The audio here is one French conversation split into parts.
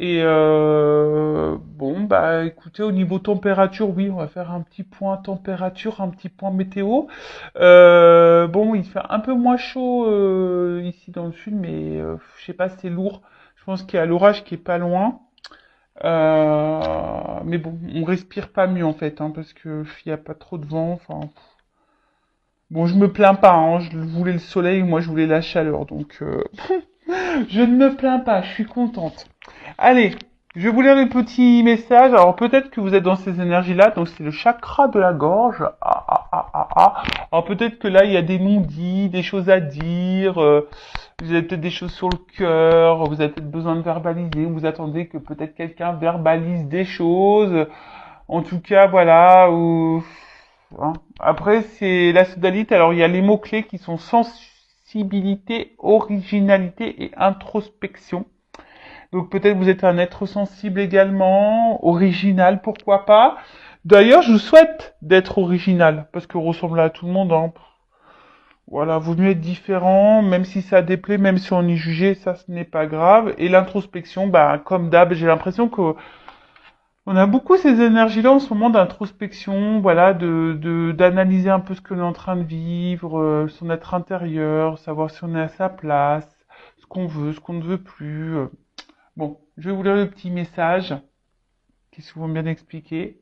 Et bon, bah écoutez, au niveau température, oui, on va faire un petit point température, un petit point météo. Bon, il fait un peu moins chaud ici dans le sud, mais je sais pas, c'est lourd. Je pense qu'il y a l'orage qui est pas loin. Mais bon, on respire pas mieux en fait, hein, parce que il y a pas trop de vent. Enfin, bon, je me plains pas, hein, je voulais le soleil, moi je voulais la chaleur, donc je ne me plains pas, je suis contente. Allez, je vais vous lire les petits messages. Alors peut-être que vous êtes dans ces énergies-là, donc c'est le chakra de la gorge. Ah, ah, ah, ah, ah. Alors peut-être que là, il y a des non-dits, des choses à dire. Vous avez peut-être des choses sur le cœur. Vous avez peut-être besoin de verbaliser. Vous attendez que peut-être quelqu'un verbalise des choses. En tout cas, voilà. Hein. Après, c'est la sodalite. Alors il y a les mots-clés qui sont sensibilité, originalité et introspection. Donc peut-être vous êtes un être sensible également, original, pourquoi pas. D'ailleurs, je vous souhaite d'être original, parce que ressemble à tout le monde. Hein. Voilà, vaut mieux être différent, même si ça déplaît, même si on est jugé, ça ce n'est pas grave. Et l'introspection, bah comme d'hab, j'ai l'impression que on a beaucoup ces énergies-là en ce moment d'introspection, voilà, d'analyser un peu ce que l'on est en train de vivre, son être intérieur, savoir si on est à sa place, ce qu'on veut, ce qu'on ne veut plus. Bon, je vais vous lire le petit message qui est souvent bien expliqué.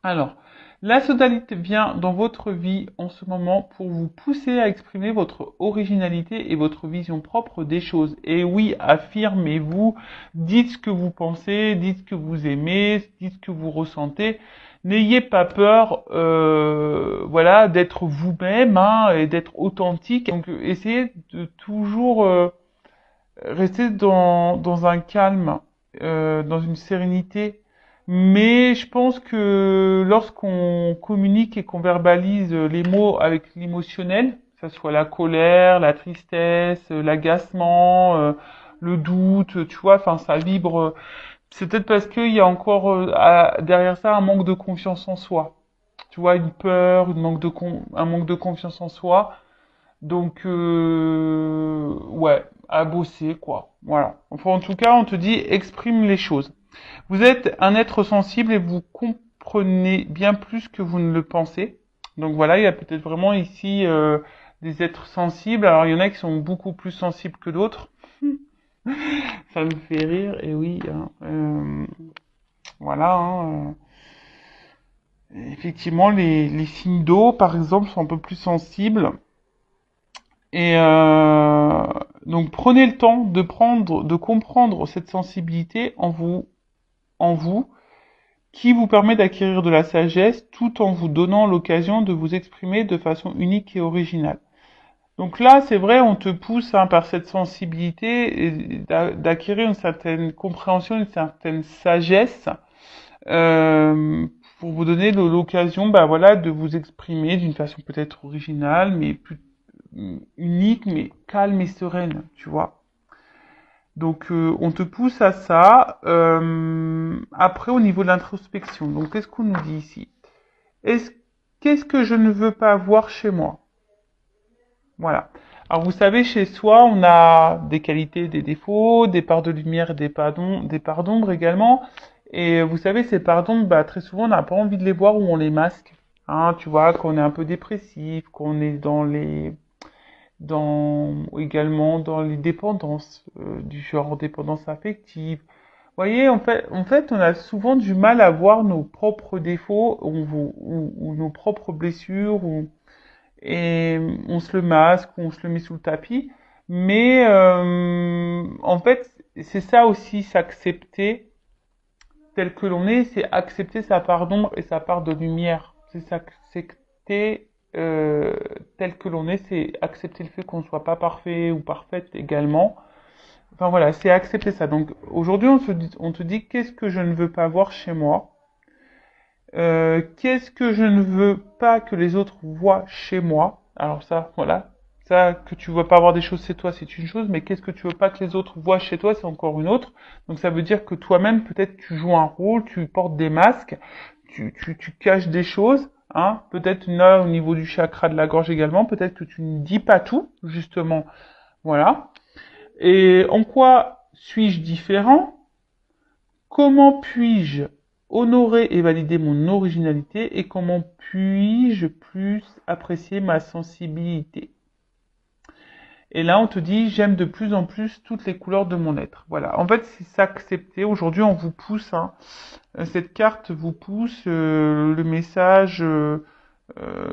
Alors, la sodalite vient dans votre vie en ce moment pour vous pousser à exprimer votre originalité et votre vision propre des choses. Et oui, affirmez-vous, dites ce que vous pensez, dites ce que vous aimez, dites ce que vous ressentez. N'ayez pas peur, voilà, d'être vous-même hein, et d'être authentique. Donc, essayez de toujours rester dans un calme, dans une sérénité. Mais je pense que lorsqu'on communique et qu'on verbalise les mots avec l'émotionnel, que ce soit la colère, la tristesse, l'agacement, le doute, tu vois, enfin ça vibre. C'est peut-être parce qu'il y a encore derrière ça un manque de confiance en soi. Tu vois, une peur, un manque de confiance en soi. Donc, ouais, à bosser, quoi. Voilà. Enfin, en tout cas, on te dit, exprime les choses. Vous êtes un être sensible et vous comprenez bien plus que vous ne le pensez. Donc voilà, il y a peut-être vraiment ici des êtres sensibles. Alors, il y en a qui sont beaucoup plus sensibles que d'autres. Ça me fait rire, et oui. Hein, voilà. Hein, effectivement, les signes d'eau, par exemple, sont un peu plus sensibles. Et donc prenez le temps de comprendre cette sensibilité en vous, qui vous permet d'acquérir de la sagesse tout en vous donnant l'occasion de vous exprimer de façon unique et originale. Donc là, c'est vrai, on te pousse hein, par cette sensibilité d'acquérir une certaine compréhension, une certaine sagesse euh, pour vous donner l'occasion, bah voilà, de vous exprimer d'une façon peut-être originale, mais plus unique, mais calme et sereine, tu vois. Donc, on te pousse à ça. Après, au niveau de l'introspection, donc qu'est-ce qu'on nous dit ici? Est-ce, qu'est-ce que je ne veux pas voir chez moi? Voilà. Alors, vous savez, chez soi, on a des qualités, des défauts, des parts de lumière et des parts d'ombre également. Et vous savez, ces parts d'ombre, bah, très souvent, on n'a pas envie de les voir ou on les masque. Hein, tu vois, qu'on est un peu dépressif, qu'on est également dans les dépendances, du genre dépendance affective. Vous voyez, en fait, on a souvent du mal à voir nos propres défauts ou nos propres blessures, et on se le masque, ou on se le met sous le tapis. Mais en fait, c'est ça aussi, s'accepter tel que l'on est, c'est accepter sa part d'ombre et sa part de lumière. C'est s'accepter tel que l'on est, c'est accepter le fait qu'on ne soit pas parfait ou parfaite également. Enfin voilà, c'est accepter ça. Donc aujourd'hui, on te dit qu'est-ce que je ne veux pas voir chez moi, qu'est-ce que je ne veux pas que les autres voient chez moi. Alors ça, voilà, ça que tu veux pas voir des choses chez toi, c'est une chose, mais qu'est-ce que tu veux pas que les autres voient chez toi, c'est encore une autre. Donc ça veut dire que toi-même, peut-être tu joues un rôle, tu portes des masques, tu caches des choses. Hein, peut-être là au niveau du chakra de la gorge également, peut-être que tu ne dis pas tout, justement. Voilà. Et en quoi suis-je différent? Comment puis-je honorer et valider mon originalité? Et comment puis-je plus apprécier ma sensibilité? Et là, on te dit, j'aime de plus en plus toutes les couleurs de mon être. Voilà. En fait, c'est s'accepter. Aujourd'hui, on vous pousse, hein. Cette carte vous pousse le message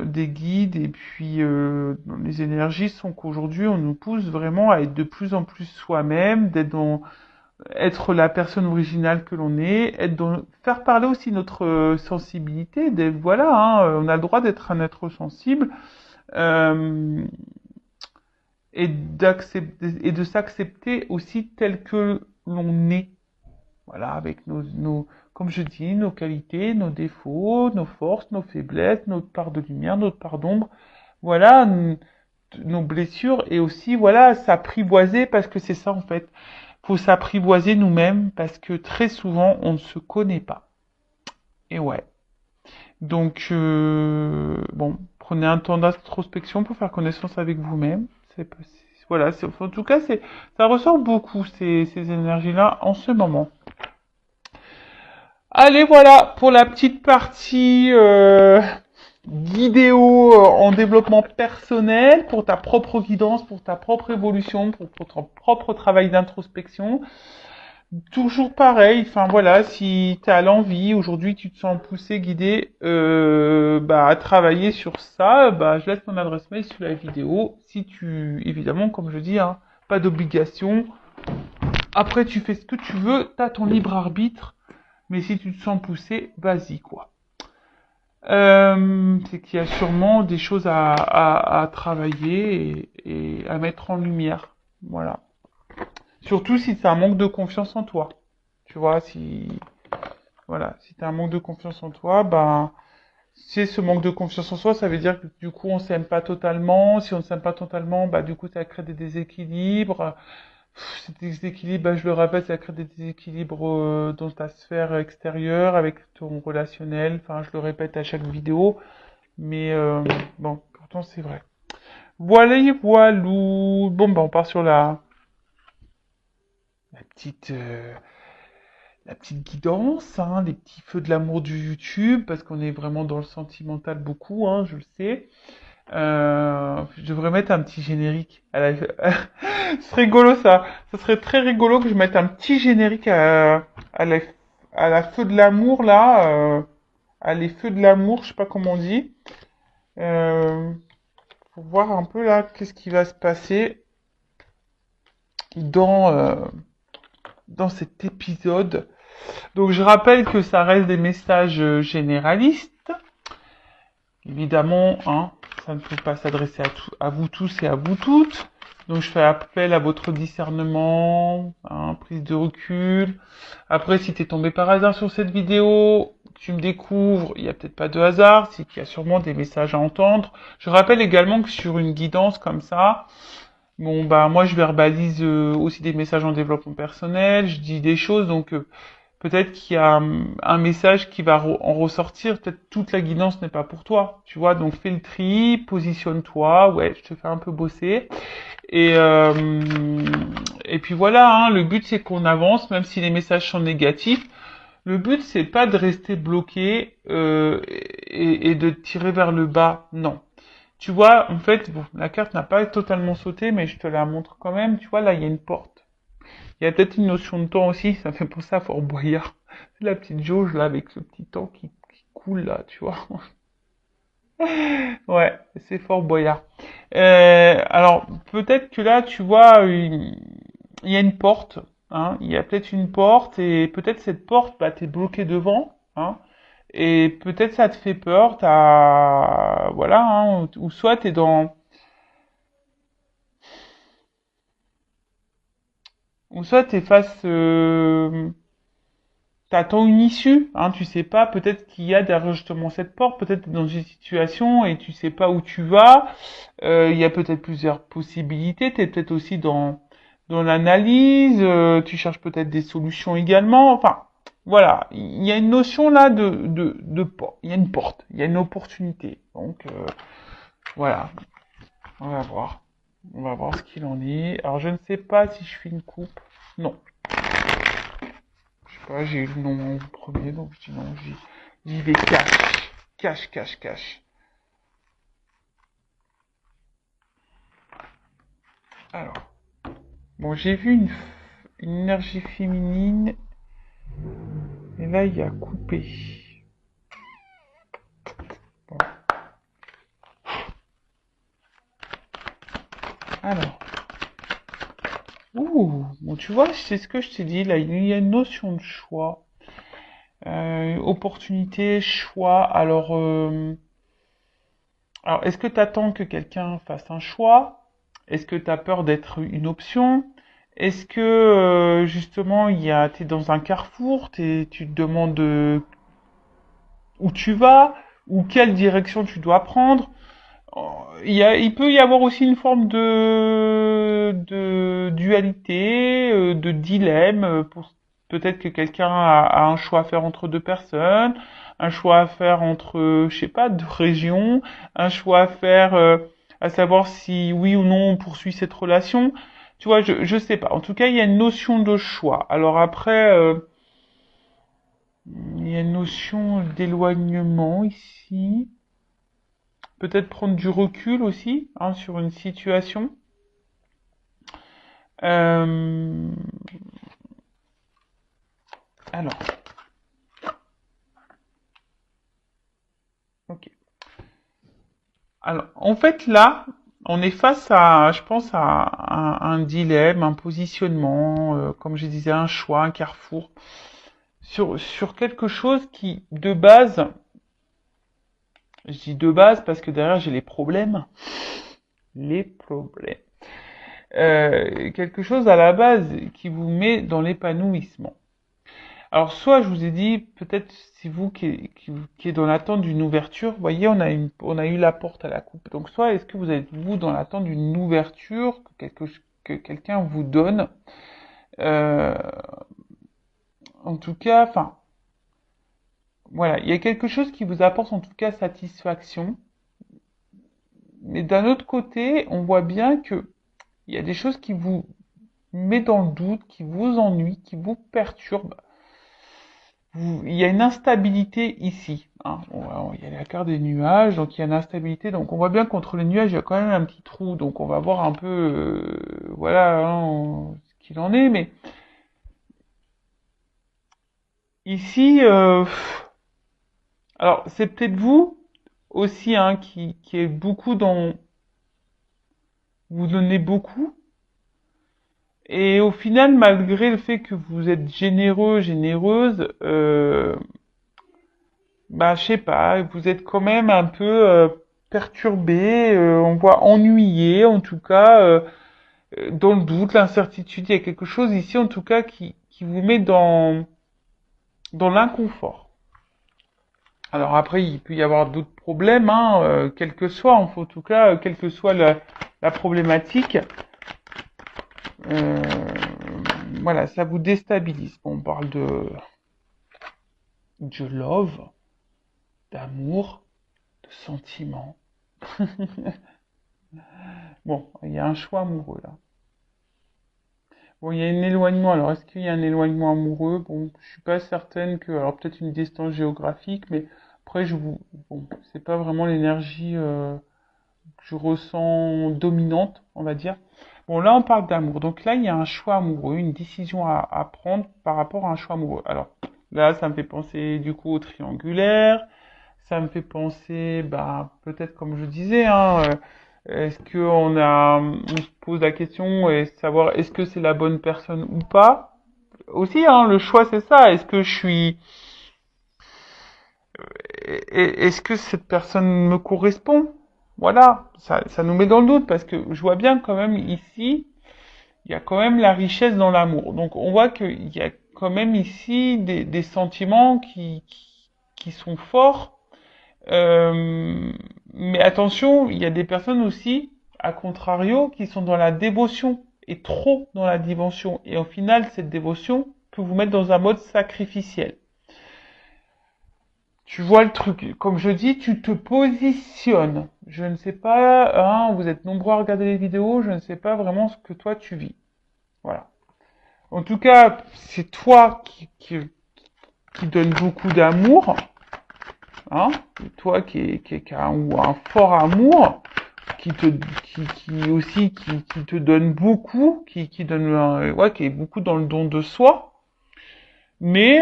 des guides et puis les énergies sont qu'aujourd'hui, on nous pousse vraiment à être de plus en plus soi-même, être la personne originale que l'on est, faire parler aussi notre sensibilité. Voilà, hein, on a le droit d'être un être sensible. Euh, et de s'accepter aussi tel que l'on est. Voilà, avec comme je dis, nos qualités, nos défauts, nos forces, nos faiblesses, notre part de lumière, notre part d'ombre. Voilà, nos blessures et aussi, voilà, s'apprivoiser parce que c'est ça en fait. Faut s'apprivoiser nous-mêmes parce que très souvent, on ne se connaît pas. Et ouais. Donc, bon, prenez un temps d'introspection pour faire connaissance avec vous-même. Voilà, en tout cas, ça ressort beaucoup ces énergies-là en ce moment. Allez, voilà pour la petite partie vidéo en développement personnel, pour ta propre guidance, pour ta propre évolution, pour ton propre travail d'introspection. Toujours pareil, enfin voilà, si tu as l'envie, aujourd'hui tu te sens poussé, guidé à travailler sur ça, je laisse mon adresse mail sous la vidéo. Si tu, évidemment, comme je dis, hein, pas d'obligation. Après tu fais ce que tu veux, tu as ton libre arbitre, mais si tu te sens poussé, vas-y quoi. C'est qu'il y a sûrement des choses à travailler et à mettre en lumière. Voilà. Surtout si c'est un manque de confiance en toi. Tu vois, si t'as un manque de confiance en toi, si ce manque de confiance en soi, ça veut dire que du coup on s'aime pas totalement. Si on ne s'aime pas totalement, du coup ça crée des déséquilibres. Ces déséquilibres, je le répète, ça crée des déséquilibres dans ta sphère extérieure, avec ton relationnel. Enfin, je le répète à chaque vidéo, mais bon, pourtant c'est vrai. Voilà, voilou. Bon, on part sur la petite la petite guidance, hein, les petits feux de l'amour du YouTube, parce qu'on est vraiment dans le sentimental beaucoup, hein, je le sais. Je devrais mettre un petit générique. C'est rigolo ça. Ça serait très rigolo que je mette un petit générique à la, à la feu de l'amour là, à les feux de l'amour, je sais pas comment on dit. Euh, pour voir un peu là qu'est-ce qui va se passer dans dans cet épisode. Donc je rappelle que ça reste des messages généralistes. Évidemment, hein, ça ne peut pas s'adresser à vous tous et à vous toutes. Donc je fais appel à votre discernement, hein, prise de recul. Après, si tu es tombé par hasard sur cette vidéo, tu me découvres, il n'y a peut-être pas de hasard, c'est qu'il y a sûrement des messages à entendre. Je rappelle également que sur une guidance comme ça, bon moi je verbalise aussi des messages en développement personnel, je dis des choses, donc peut-être qu'il y a un message qui va en ressortir, peut-être toute la guidance n'est pas pour toi, tu vois, donc fais le tri, positionne-toi, ouais, je te fais un peu bosser, et, et puis voilà, hein, le but c'est qu'on avance, même si les messages sont négatifs, le but c'est pas de rester bloqué et de tirer vers le bas, non. Tu vois, en fait, bon, la carte n'a pas totalement sauté, mais je te la montre quand même, tu vois, là il y a une porte. Il y a peut-être une notion de temps aussi, ça me fait penser à Fort Boyard. C'est la petite jauge là avec ce petit temps qui coule là, tu vois. Ouais, c'est Fort Boyard. Alors peut-être que là, tu vois, il y a une porte, hein. Il y a peut-être une porte et peut-être cette porte, t'es bloqué devant, hein. Et peut-être ça te fait peur, voilà, hein, ou soit t'es dans, ou soit t'es face, t'attends une issue, hein, tu sais pas, peut-être qu'il y a derrière justement cette porte, peut-être t'es dans une situation et tu sais pas où tu vas, il y a peut-être plusieurs possibilités, t'es peut-être aussi dans l'analyse, tu cherches peut-être des solutions également, enfin, voilà, il y a une notion là de porte, il y a une porte, il y a une opportunité, donc voilà, on va voir ce qu'il en est, alors je ne sais pas si je fais une coupe, non, pas, j'ai eu le nom en premier, donc je dis non, j'y vais cash. Cash, cash, cash. Alors, bon, j'ai vu une énergie féminine, et là, il y a coupé. Bon. Alors. Ouh, bon, tu vois, c'est ce que je t'ai dit, là, il y a une notion de choix. Opportunité, choix. Alors, est-ce que tu attends que quelqu'un fasse un choix? Est-ce que tu as peur d'être une option? Est-ce que justement t'es dans un carrefour, tu te demandes où tu vas ou quelle direction tu dois prendre? Il peut y avoir aussi une forme de dualité, de dilemme. Peut-être que quelqu'un a un choix à faire entre deux personnes, un choix à faire entre, je sais pas, deux régions, un choix à faire, à savoir si oui ou non on poursuit cette relation. Tu vois, je sais pas. En tout cas, il y a une notion de choix. Alors après, il y a une notion d'éloignement ici. Peut-être prendre du recul aussi hein, sur une situation. Euh, alors, ok. Alors, en fait, là, on est face à, je pense, à un dilemme, un positionnement, comme je disais, un choix, un carrefour, sur quelque chose qui, de base, je dis de base parce que derrière j'ai les problèmes. Les problèmes. Quelque chose à la base qui vous met dans l'épanouissement. Alors, soit je vous ai dit, peut-être c'est vous qui est dans l'attente d'une ouverture. Vous voyez, on a eu la porte à la coupe. Donc, soit est-ce que vous êtes vous dans l'attente d'une ouverture que quelqu'un vous donne. Euh, En tout cas, enfin, voilà, il y a quelque chose qui vous apporte en tout cas satisfaction. Mais d'un autre côté, on voit bien que il y a des choses qui vous mettent dans le doute, qui vous ennuient, qui vous perturbent. Il y a une instabilité ici. Hein. Il y a la carte des nuages, donc il y a une instabilité. Donc on voit bien qu'entre les nuages, il y a quand même un petit trou. Donc on va voir un peu, voilà, hein, ce qu'il en est. Mais ici, alors c'est peut-être vous aussi hein, qui est beaucoup dans, vous donnez beaucoup. Et au final, malgré le fait que vous êtes généreux, généreuse, bah, je sais pas, vous êtes quand même un peu perturbé, on voit ennuyé, en tout cas, dans le doute, l'incertitude, il y a quelque chose ici, en tout cas, qui vous met dans l'inconfort. Alors après, il peut y avoir d'autres problèmes, hein, quel que soit, en tout cas, quelle que soit la problématique, euh, voilà, ça vous déstabilise. Bon, on parle de love, d'amour, de sentiment. Bon, il y a un choix amoureux là. Bon, il y a un éloignement. Alors, est-ce qu'il y a un éloignement amoureux? Bon, je suis pas certaine que. Alors, peut-être une distance géographique, mais après, bon, c'est pas vraiment l'énergie que je ressens dominante, on va dire. Bon, là, on parle d'amour. Donc là, il y a un choix amoureux, une décision à prendre par rapport à un choix amoureux. Alors, là, ça me fait penser du coup au triangulaire. Ça me fait penser, bah, peut-être comme je disais, hein, est-ce on se pose la question et savoir est-ce que c'est la bonne personne ou pas. Aussi, hein, le choix c'est ça. Est-ce que cette personne me correspond? Voilà, ça nous met dans le doute parce que je vois bien quand même ici, il y a quand même la richesse dans l'amour. Donc on voit qu'il y a quand même ici des sentiments qui sont forts. Euh, mais attention, il y a des personnes aussi, à contrario, qui sont dans la dévotion et trop dans la dévotion. Et au final, cette dévotion peut vous mettre dans un mode sacrificiel. Tu vois le truc, comme je dis, tu te positionnes. Je ne sais pas, hein, vous êtes nombreux à regarder les vidéos, je ne sais pas vraiment ce que toi tu vis. Voilà. En tout cas, c'est toi qui donne beaucoup d'amour, hein, toi qui a un fort amour, qui aussi qui te donne beaucoup, qui donne ouais, qui est beaucoup dans le don de soi. Mais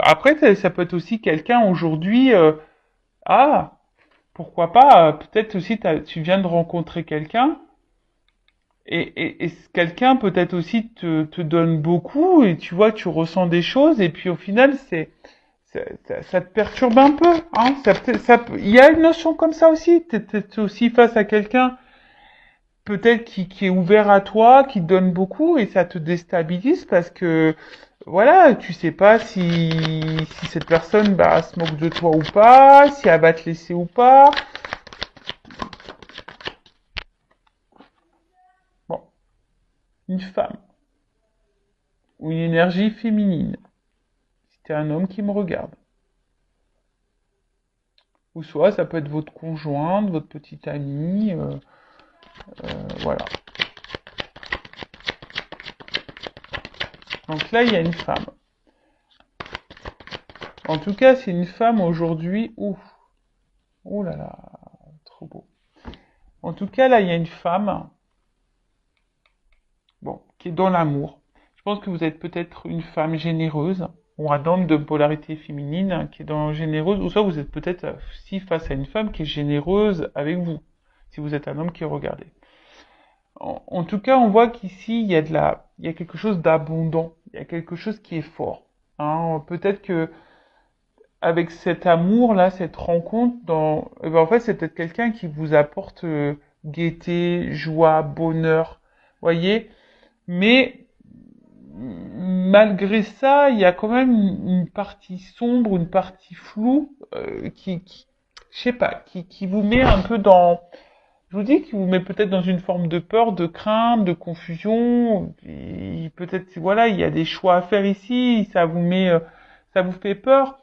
après ça peut être aussi quelqu'un aujourd'hui ah pourquoi pas peut-être aussi tu viens de rencontrer quelqu'un et ce quelqu'un peut-être aussi te donne beaucoup et tu vois tu ressens des choses et puis au final ça te perturbe un peu, hein. Il y a une notion comme ça aussi. T'es aussi face à quelqu'un peut-être qui est ouvert à toi, qui te donne beaucoup et ça te déstabilise parce que voilà, tu sais pas si cette personne bah, se moque de toi ou pas, si elle va te laisser ou pas. Bon, une femme ou une énergie féminine. Si t'es un homme qui me regarde. Ou soit ça peut être votre conjointe, votre petite amie, voilà. Donc là, il y a une femme. En tout cas, c'est une femme aujourd'hui. Ouf. Oh là là, trop beau. En tout cas, là, il y a une femme, bon, qui est dans l'amour. Je pense que vous êtes peut-être une femme généreuse, ou un homme de polarité féminine qui est dans généreuse, ou soit vous êtes peut-être aussi face à une femme qui est généreuse avec vous, si vous êtes un homme qui regardez. En tout cas, on voit qu'ici, il y a quelque chose d'abondant, il y a quelque chose qui est fort. Hein. Peut-être que avec cet amour-là, cette rencontre, eh ben, en fait, c'est peut-être quelqu'un qui vous apporte gaieté, joie, bonheur, voyez. Mais malgré ça, il y a quand même une partie sombre, une partie floue je sais pas, qui vous met un peu dans, je vous dis, qui vous met peut-être dans une forme de peur, de crainte, de confusion. Peut-être, voilà, il y a des choix à faire ici, ça vous fait peur.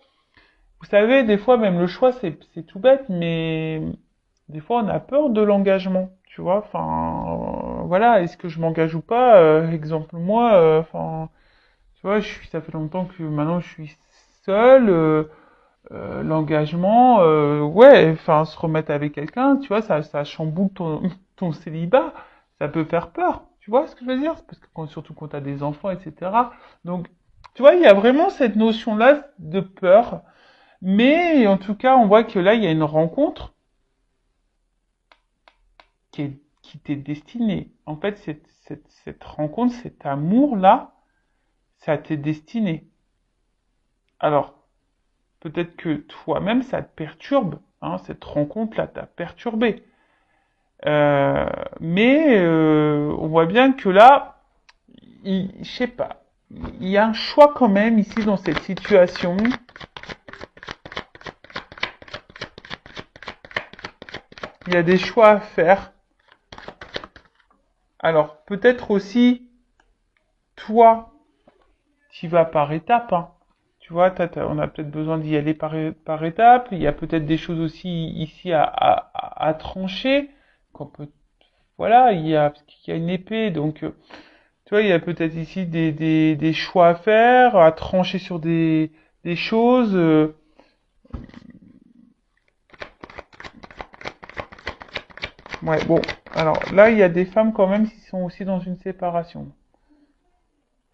Vous savez, des fois, même le choix, c'est tout bête, mais des fois, on a peur de l'engagement, tu vois. Enfin, voilà, est-ce que je m'engage ou pas exemple, moi, enfin, tu vois, ça fait longtemps que maintenant je suis seule. L'engagement, ouais, enfin, se remettre avec quelqu'un, tu vois, ça chamboule ton célibat. Ça peut faire peur, tu vois ce que je veux dire? Parce que surtout quand t'as des enfants, etc. Donc, tu vois, il y a vraiment cette notion-là de peur. Mais en tout cas, on voit que là, il y a une rencontre qui t'est destinée. En fait, cette rencontre, cet amour-là, ça t'est destiné. Alors, peut-être que toi-même, ça te perturbe. Hein, cette rencontre-là t'a perturbé. Mais on voit bien que là, je sais pas, il y a un choix quand même ici dans cette situation. Il y a des choix à faire. Alors, peut-être aussi, toi, tu vas par étapes. Hein. Tu vois, on a peut-être besoin d'y aller par étapes. Il y a peut-être des choses aussi ici à trancher. Qu'on peut, voilà, parce qu'il y a une épée. Donc, tu vois, il y a peut-être ici des choix à faire, à trancher sur des choses. Ouais, bon. Alors là, il y a des femmes quand même qui sont aussi dans une séparation.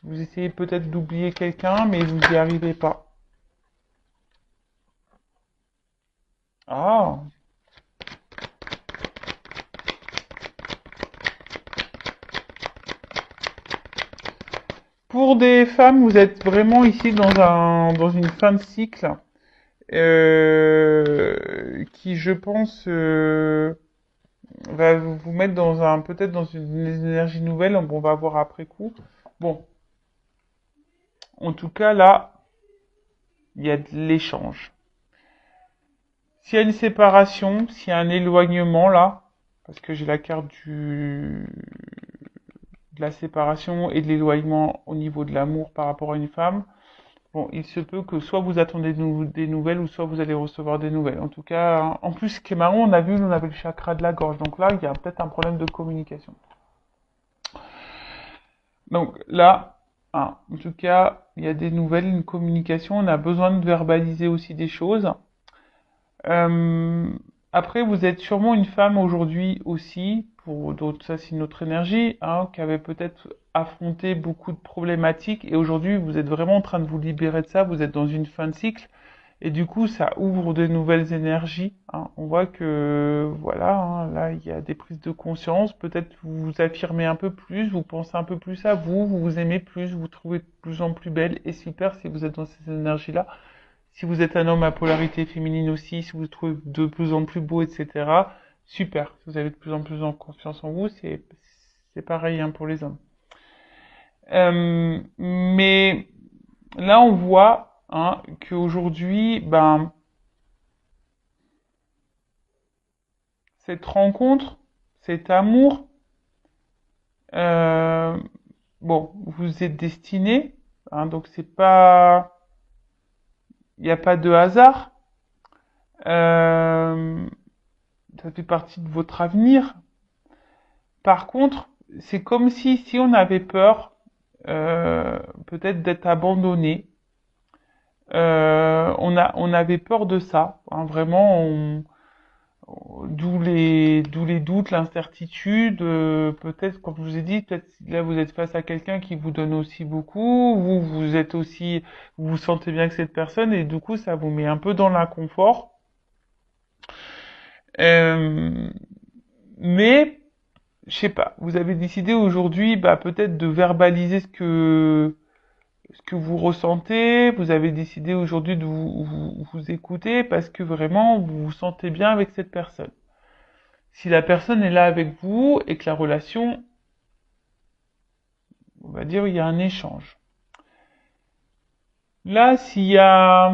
Vous essayez peut-être d'oublier quelqu'un, mais vous n'y arrivez pas. Ah, pour des femmes, vous êtes vraiment ici dans une fin de cycle qui, je pense, va vous mettre peut-être dans une énergie nouvelle. Bon, on va voir après coup. Bon, en tout cas, là, il y a de l'échange. S'il y a une séparation, s'il y a un éloignement là, parce que j'ai la carte de la séparation et de l'éloignement au niveau de l'amour par rapport à une femme, bon, il se peut que soit vous attendez des nouvelles ou soit vous allez recevoir des nouvelles. En tout cas, en plus, ce qui est marrant, on avait le chakra de la gorge. Donc là, il y a peut-être un problème de communication. Donc là, hein, en tout cas, il y a des nouvelles, une communication, on a besoin de verbaliser aussi des choses. Euh, Après, vous êtes sûrement une femme aujourd'hui aussi, pour d'autres, ça c'est une autre énergie, hein, qui avait peut-être affronté beaucoup de problématiques et aujourd'hui vous êtes vraiment en train de vous libérer de ça, vous êtes dans une fin de cycle et du coup ça ouvre de nouvelles énergies, hein. On voit que voilà, hein, là il y a des prises de conscience, peut-être vous vous affirmez un peu plus, vous pensez un peu plus à vous, vous vous aimez plus, vous vous trouvez de plus en plus belle et super si vous êtes dans ces énergies-là. Si vous êtes un homme à polarité féminine aussi, si vous vous trouvez de plus en plus beau, etc., super. Si vous avez de plus en plus en confiance en vous, c'est pareil hein, pour les hommes. Mais là, on voit hein, qu'aujourd'hui, ben, cette rencontre, cet amour, euh, bon, vous êtes destiné, hein, donc c'est pas, il n'y a pas de hasard. Euh, Ça fait partie de votre avenir. Par contre, c'est comme si on avait peur, peut-être d'être abandonné. On avait peur de ça, hein, vraiment. D'où les doutes, l'incertitude. Peut-être, comme je vous ai dit, peut-être là vous êtes face à quelqu'un qui vous donne aussi beaucoup. Vous êtes aussi, vous vous sentez bien avec cette personne et du coup ça vous met un peu dans l'inconfort. Euh, mais je sais pas, vous avez décidé aujourd'hui, bah, peut-être de verbaliser ce que vous ressentez, vous avez décidé aujourd'hui de vous écouter parce que vraiment vous vous sentez bien avec cette personne. Si la personne est là avec vous et que la relation, on va dire, il y a un échange. Là, s'il y a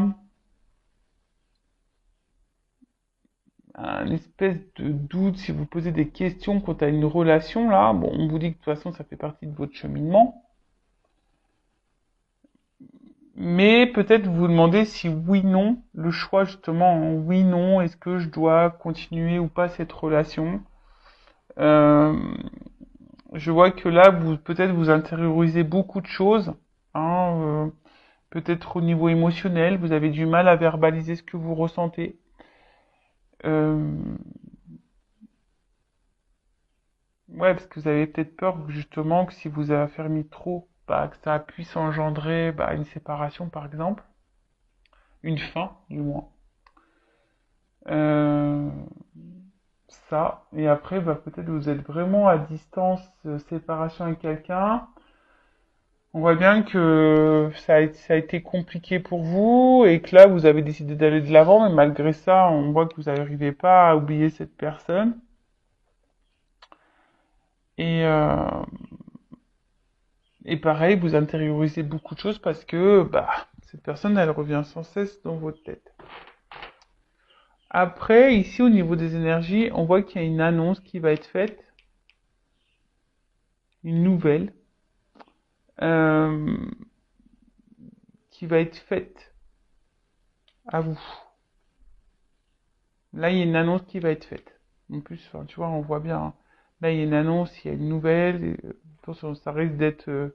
un espèce de doute, si vous posez des questions quant à une relation, là, bon, on vous dit que de toute façon ça fait partie de votre cheminement. Mais peut-être vous demandez si oui, non, le choix justement, en oui, non, est-ce que je dois continuer ou pas cette relation. Euh, je vois que là, vous peut-être vous intériorisez beaucoup de choses, hein, peut-être au niveau émotionnel, vous avez du mal à verbaliser ce que vous ressentez. Euh, ouais, parce que vous avez peut-être peur justement que si vous affermissez trop, bah, que ça puisse engendrer bah, une séparation par exemple, une fin du moins. Euh, Ça, et après, bah, peut-être vous êtes vraiment à distance, séparation avec quelqu'un. On voit bien que ça a été compliqué pour vous et que là, vous avez décidé d'aller de l'avant, mais malgré ça, on voit que vous n'arrivez pas à oublier cette personne. Et, euh, et pareil, vous intériorisez beaucoup de choses parce que bah, cette personne, elle revient sans cesse dans votre tête. Après, ici, au niveau des énergies, on voit qu'il y a une annonce qui va être faite, une nouvelle, euh, qui va être faite à vous. Là, il y a une annonce qui va être faite. En plus, enfin, tu vois, on voit bien, hein. Là, il y a une annonce, il y a une nouvelle. Attention, ça risque d'être,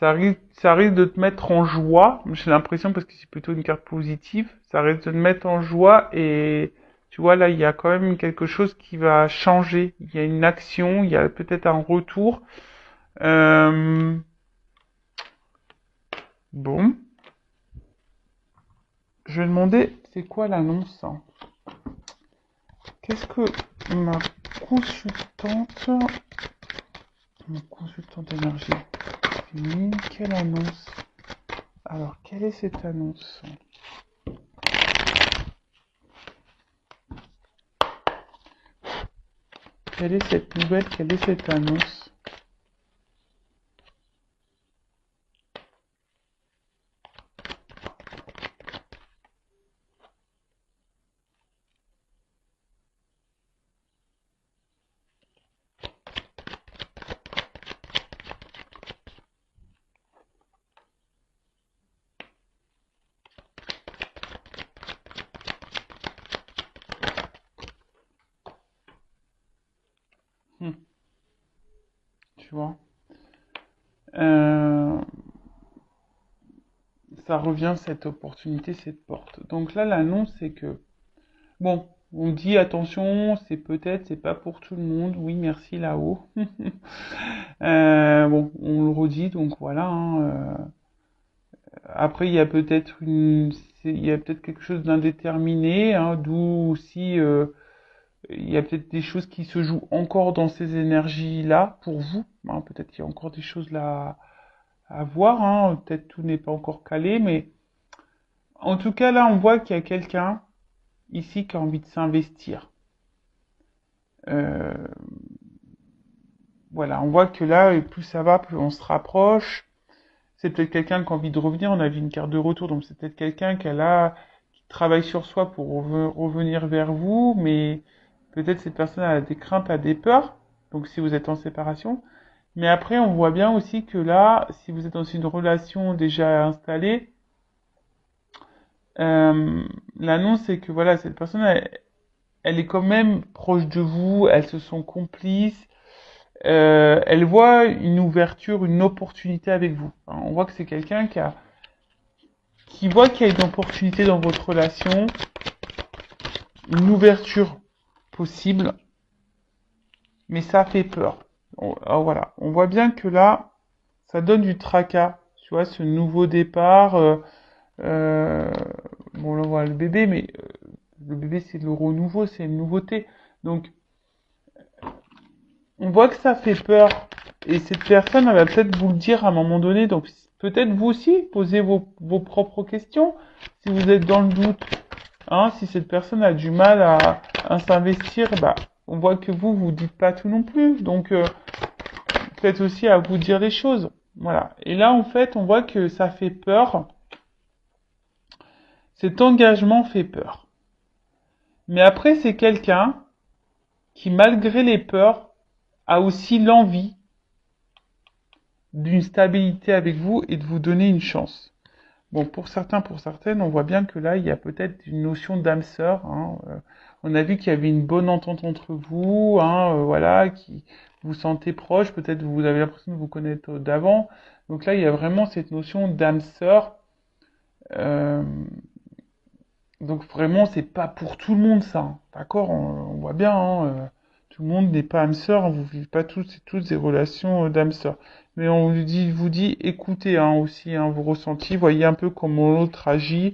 ça risque de te mettre en joie. J'ai l'impression parce que c'est plutôt une carte positive. Ça risque de te mettre en joie et tu vois, là, il y a quand même quelque chose qui va changer. Il y a une action, il y a peut-être un retour. Euh, bon, je vais demander, c'est quoi l'annonce, hein. Qu'est-ce que ma consultante Mon consultant d'énergie féminine, quelle annonce? Alors, quelle est cette annonce? Quelle est cette nouvelle? Quelle est cette annonce? Hmm. ça revient cette opportunité, cette porte. Donc là, l'annonce, c'est que, bon, on dit attention, c'est pas pour tout le monde. Oui, merci là-haut. Bon, on le redit, donc voilà. Après, il y a peut-être quelque chose d'indéterminé, hein, d'où aussi, il y a peut-être des choses qui se jouent encore dans ces énergies-là pour vous. Hein, peut-être qu'il y a encore des choses là à voir. Hein, peut-être tout n'est pas encore calé, mais en tout cas, là, on voit qu'il y a quelqu'un ici qui a envie de s'investir. Euh, voilà, on voit que là, plus ça va, plus on se rapproche. C'est peut-être quelqu'un qui a envie de revenir. On a vu une carte de retour, donc c'est peut-être quelqu'un qui travaille sur soi pour revenir vers vous, mais peut-être cette personne a des craintes, a des peurs. Donc si vous êtes en séparation. Mais après, on voit bien aussi que là, si vous êtes dans une relation déjà installée, l'annonce c'est que voilà, cette personne, elle est quand même proche de vous, elles se sont complices, elle voit une ouverture, une opportunité avec vous. Hein, on voit que c'est quelqu'un qui voit qu'il y a une opportunité dans votre relation, une ouverture possible, mais ça fait peur. Alors voilà, on voit bien que là, ça donne du tracas, tu vois, ce nouveau départ. Euh, bon, là, on voit le bébé, mais le bébé, c'est le renouveau, c'est une nouveauté. Donc, on voit que ça fait peur. Et cette personne, elle va peut-être vous le dire à un moment donné. Donc, peut-être vous aussi, posez vos propres questions. Si vous êtes dans le doute, hein, si cette personne a du mal à s'investir, bah, on voit que vous dites pas tout non plus. Donc, peut-être aussi à vous dire les choses. Voilà. Et là, en fait, on voit que ça fait peur. Cet engagement fait peur. Mais après, c'est quelqu'un qui, malgré les peurs, a aussi l'envie d'une stabilité avec vous et de vous donner une chance. Bon, pour certains, pour certaines, on voit bien que là, il y a peut-être une notion d'âme sœur. Hein. On a vu qu'il y avait une bonne entente entre vous, hein, voilà, qui vous sentez proche. Peut-être vous avez l'impression de vous connaître d'avant. Donc là, il y a vraiment cette notion d'âme sœur. Euh, donc vraiment, c'est pas pour tout le monde ça. Hein. D'accord, on voit bien. Hein, tout le monde n'est pas âme sœur. Hein, vous vivez pas tous et toutes des relations d'âme sœur. Mais on vous dit, écoutez hein, aussi hein, vos ressentis, voyez un peu comment l'autre agit,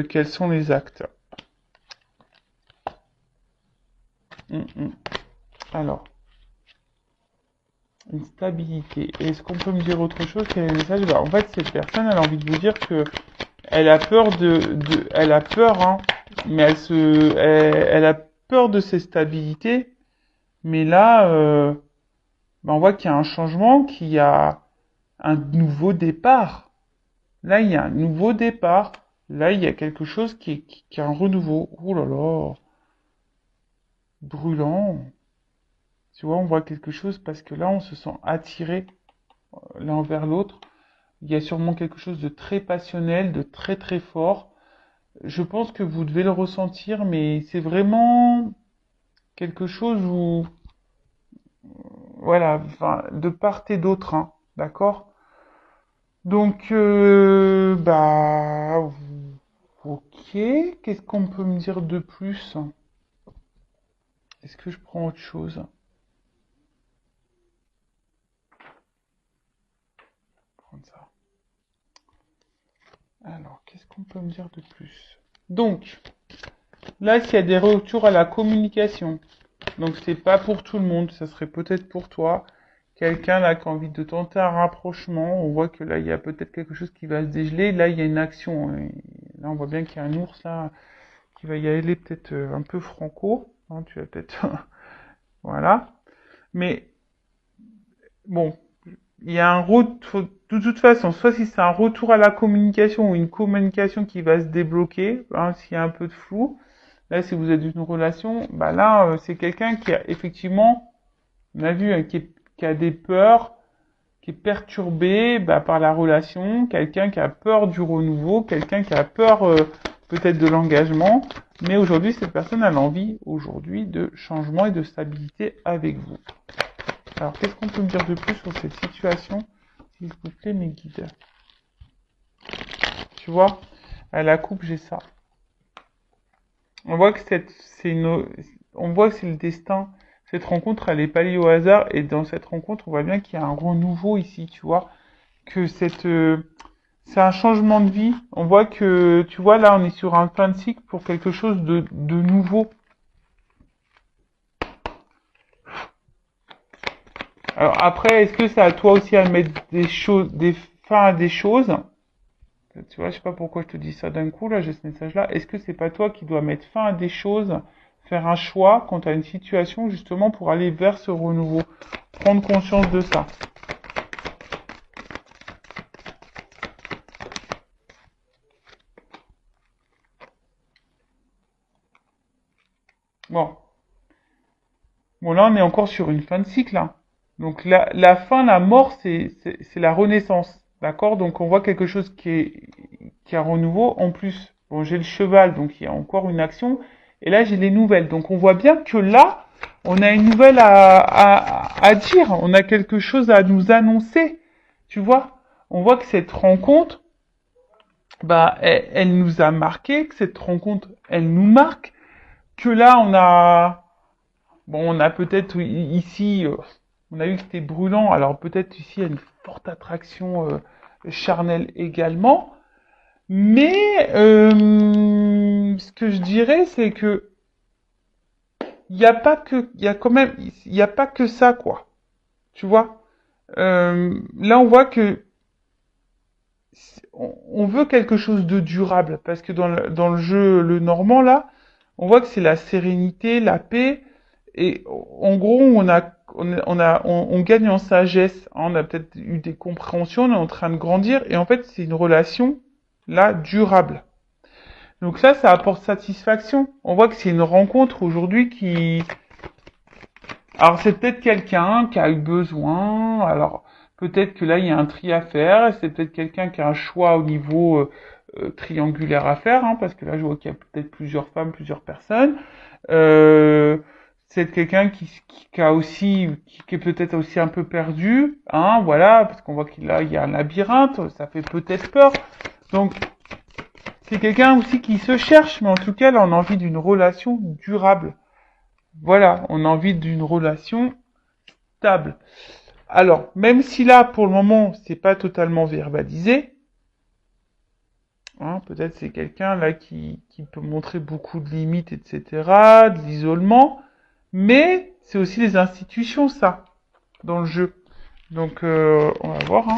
quels sont les actes. Alors, une stabilité. Est-ce qu'on peut me dire autre chose? Quel est le message? Bah, en fait, cette personne, elle a envie de vous dire que elle a peur elle a peur, hein, mais elle a peur de ses stabilités. Mais là, bah, on voit qu'il y a un changement, qu'il y a un nouveau départ. Là, il y a un nouveau départ. Là, il y a quelque chose qui est un renouveau. Oh là là, brûlant. Tu vois, on voit quelque chose parce que là, on se sent attiré l'un vers l'autre. Il y a sûrement quelque chose de très passionnel, de très très fort. Je pense que vous devez le ressentir, mais c'est vraiment quelque chose où, voilà, enfin, de part et d'autre, hein, d'accord? Donc, bah, ok. Qu'est-ce qu'on peut me dire de plus? Est-ce que je prends autre chose? Prendre ça. Alors, qu'est-ce qu'on peut me dire de plus? Donc, là, s'il y a des retours à la communication, donc c'est pas pour tout le monde, ça serait peut-être pour toi. Quelqu'un là qui a envie de tenter un rapprochement, on voit que là, il y a peut-être quelque chose qui va se dégeler. Là, il y a une action. Hein. Là, on voit bien qu'il y a un ours là qui va y aller peut-être un peu franco. Hein, tu vas peut-être... voilà. Mais bon, il y a un retour, de toute façon, soit si c'est un retour à la communication ou une communication qui va se débloquer, hein, s'il y a un peu de flou, là, si vous êtes dans une relation, bah là, c'est quelqu'un qui a effectivement, on a vu, hein, qui a des peurs, qui est perturbé bah, par la relation, quelqu'un qui a peur du renouveau, quelqu'un qui a peur peut-être de l'engagement, mais aujourd'hui, cette personne a l'envie aujourd'hui de changement et de stabilité avec vous. Alors, qu'est-ce qu'on peut me dire de plus sur cette situation, s'il vous plaît, mes guides? Tu vois? À la coupe, j'ai ça. On voit que on voit que c'est le destin. Cette rencontre, elle est pas liée au hasard. Et dans cette rencontre, on voit bien qu'il y a un renouveau ici, tu vois. Que c'est un changement de vie. On voit que, tu vois, là, on est sur un fin de cycle pour quelque chose de nouveau. Alors après, est-ce que c'est à toi aussi à mettre des choses, des fins à des choses? Tu vois, je sais pas pourquoi je te dis ça d'un coup, là, j'ai ce message-là. Est-ce que c'est pas toi qui dois mettre fin à des choses, faire un choix quand tu as une situation, justement, pour aller vers ce renouveau? Prendre conscience de ça. Bon. Bon, là, on est encore sur une fin de cycle, hein. Donc, la fin, la mort, c'est la renaissance. D'accord? Donc, on voit quelque chose qui est un renouveau. En plus, bon, j'ai le cheval, donc il y a encore une action. Et là, j'ai les nouvelles. Donc, on voit bien que là, on a une nouvelle à dire. On a quelque chose à nous annoncer. Tu vois? On voit que cette rencontre, bah, elle nous a marqué, que cette rencontre, elle nous marque, que là, bon, on a peut-être ici, on a vu que c'était brûlant, alors peut-être ici, il y a une forte attraction charnelle également. Mais ce que je dirais, c'est que il y a pas que, il y a quand même, il y a pas que ça, quoi. Tu vois? Là, on voit que on veut quelque chose de durable, parce que dans le jeu, le normand, là, on voit que c'est la sérénité, la paix, et en gros, on gagne en sagesse, hein. On a peut-être eu des compréhensions, on est en train de grandir, et en fait, c'est une relation, là, durable. Donc ça apporte satisfaction. On voit que c'est une rencontre aujourd'hui alors c'est peut-être quelqu'un qui a eu besoin, alors peut-être que là il y a un tri à faire, c'est peut-être quelqu'un qui a un choix au niveau triangulaire à faire, hein, parce que là je vois qu'il y a peut-être plusieurs femmes, plusieurs personnes. Euh, c'est quelqu'un qui a aussi, qui est peut-être aussi un peu perdu, hein, voilà, parce qu'on voit qu'il il y a un labyrinthe, ça fait peut-être peur. Donc c'est quelqu'un aussi qui se cherche, mais en tout cas là on a envie d'une relation durable. Voilà, on a envie d'une relation stable. Alors, même si là, pour le moment, c'est pas totalement verbalisé, hein, peut-être c'est quelqu'un là qui peut montrer beaucoup de limites, etc., de l'isolement, mais c'est aussi les institutions, ça, dans le jeu. Donc, on va voir, hein.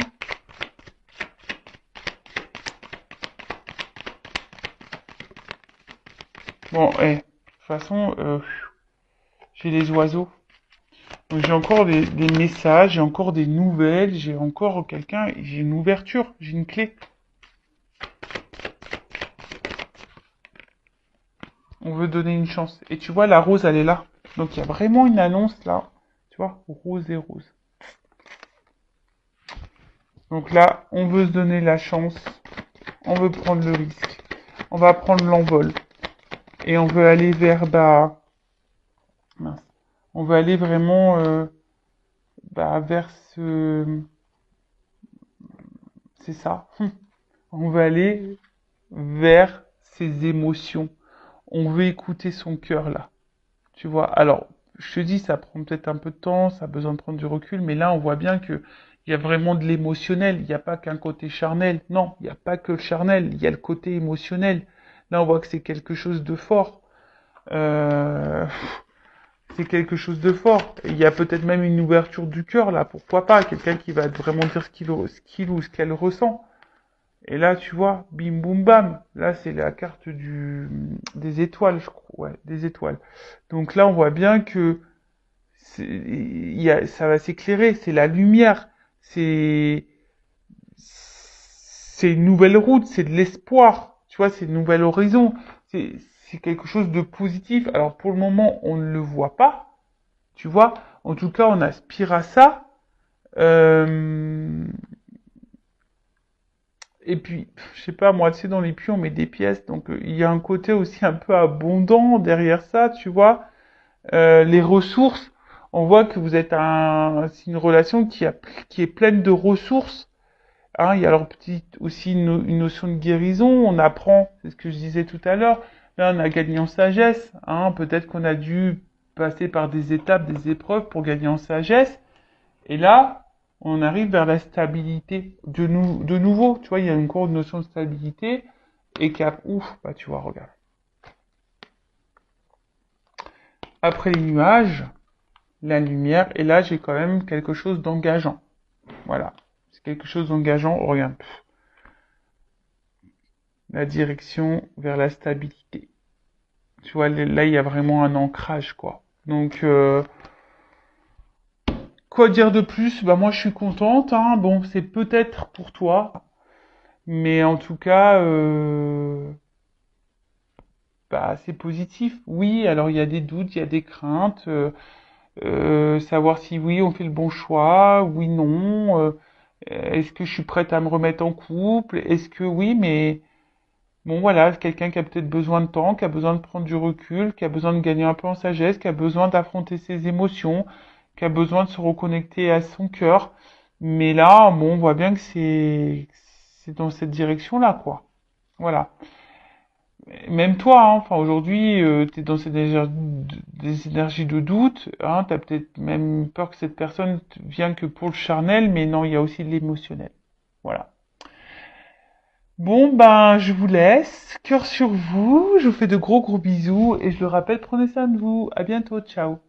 Bon, de toute façon, j'ai les oiseaux. Donc, j'ai encore des messages, j'ai encore des nouvelles, j'ai encore quelqu'un, j'ai une ouverture, j'ai une clé. On veut donner une chance. Et tu vois, la rose, elle est là. Donc il y a vraiment une annonce là. Tu vois, rose et rose. Donc là, on veut se donner la chance. On veut prendre le risque. On va prendre l'envol. Et on veut aller vers, mince. On veut aller vraiment, vers c'est ça. On veut aller vers ses émotions. On veut écouter son cœur là. Tu vois, alors, je te dis, ça prend peut-être un peu de temps, ça a besoin de prendre du recul, mais là, on voit bien que il y a vraiment de l'émotionnel. Il n'y a pas qu'un côté charnel. Non, il n'y a pas que le charnel. Il y a le côté émotionnel. Là, on voit que c'est quelque chose de fort. Euh, c'est quelque chose de fort. Il y a peut-être même une ouverture du cœur, là. Pourquoi pas? Quelqu'un qui va vraiment dire ce qu'il ou ce qu'elle ressent. Et là, tu vois, bim boum bam. Là, c'est la carte des étoiles, je crois. Ouais, des étoiles. Donc là, on voit bien que ça va s'éclairer. C'est la lumière. C'est une nouvelle route. C'est de l'espoir. Tu vois, c'est un nouvel horizon. C'est, c'est quelque chose de positif. Alors pour le moment, on ne le voit pas. Tu vois. En tout cas, on aspire à ça. Euh, Et puis, je sais pas, moi, tu sais, dans les puits, on met des pièces, donc il y a un côté aussi un peu abondant derrière ça, tu vois. Les ressources, on voit que c'est une relation qui est pleine de ressources, Hein, il y a alors aussi une notion de guérison. On apprend, c'est ce que je disais tout à l'heure. Là, on a gagné en sagesse. Hein, peut-être qu'on a dû passer par des étapes, des épreuves pour gagner en sagesse. Et là, on arrive vers la stabilité de nouveau. Tu vois, il y a encore une notion de stabilité. Et ouf, bah tu vois, regarde. Après les nuages, la lumière, et là j'ai quand même quelque chose d'engageant. Voilà. C'est quelque chose d'engageant, oh, regarde. La direction vers la stabilité. Tu vois, là il y a vraiment un ancrage, quoi. Donc, quoi dire de plus? Bah moi je suis contente, hein. Bon, c'est peut-être pour toi, mais en tout cas, bah c'est positif. Oui, alors il y a des doutes, il y a des craintes. Savoir si oui, on fait le bon choix, oui, non. Est-ce que je suis prête à me remettre en couple? Est-ce que oui, mais bon, voilà, quelqu'un qui a peut-être besoin de temps, qui a besoin de prendre du recul, qui a besoin de gagner un peu en sagesse, qui a besoin d'affronter ses émotions, qui a besoin de se reconnecter à son cœur. Mais là, bon, on voit bien que c'est dans cette direction-là, quoi. Voilà. Même toi, hein, enfin aujourd'hui, tu es dans des énergies de doute, hein, tu as peut-être même peur que cette personne vienne que pour le charnel, mais non, il y a aussi de l'émotionnel. Voilà. Bon, ben, je vous laisse. Cœur sur vous, je vous fais de gros bisous et je le rappelle, prenez soin de vous. À bientôt, ciao.